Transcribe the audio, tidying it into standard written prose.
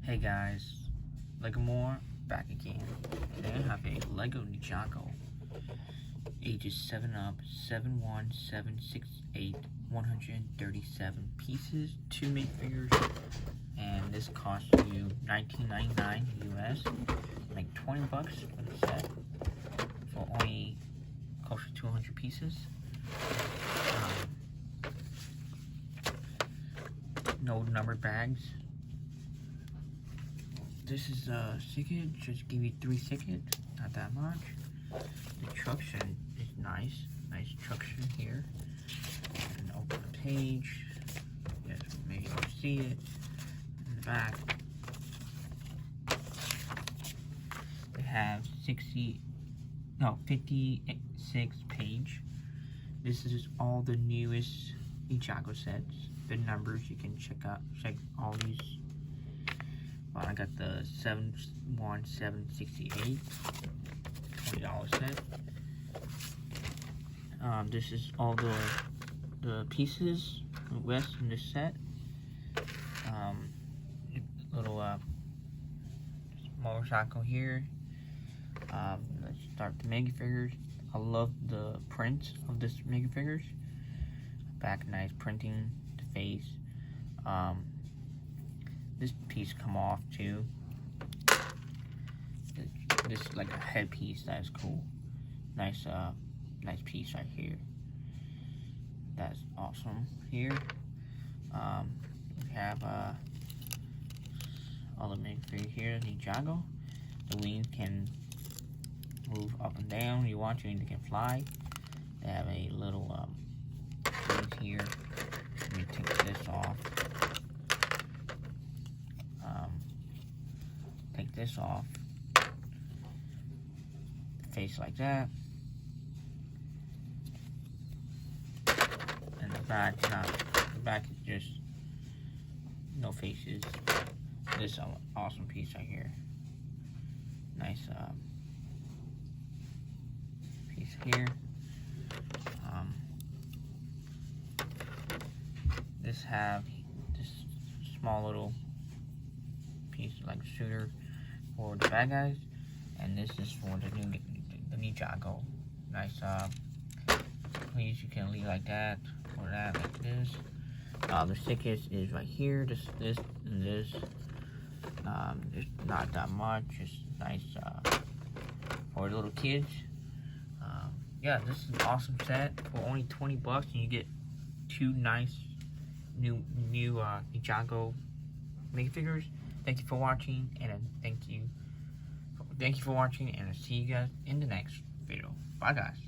Hey guys, Lego More back again. Today I have a Lego Ninjago, ages 7 up, 71768, 137 pieces, 2 minifigures, and this costs you $19.99 US, like 20 bucks for the set, for only close to 200 pieces. No numbered bags. This is a ticket, just give you 3 tickets, not that much. The instruction is nice instruction here. And open the page, yes, maybe you can see it. In the back, they have 56 page. This is all the newest Ninjago sets. The numbers you can check all these. I got the 71768, $20 set. This is all the pieces west in this set. Little motorcycle here. Let's start the minifigures. I love the print of this minifigures. Back nice printing, the face. This piece come off too. This is like a headpiece. That is cool. Nice piece right here. That's awesome. Here, we have all the minifigures here. Ninjago. The wings can move up and down. You want to, and they can fly. They have a little wings here. Let me take this off. Take this off. Face like that. And the back, the back is just no faces. This is an awesome piece right here. Nice piece here. This small little piece like shooter for the bad guys, and this is for the Ninjago. Nice please, you can leave like that or that, like this. The stickers is right here. This and this. It's not that much. It's nice for little kids. Yeah, this is an awesome set for only 20 bucks, and you get 2 nice new Ninjago minifigures. Thank you for watching, and thank you for watching, and I'll see you guys in the next video. Bye, guys.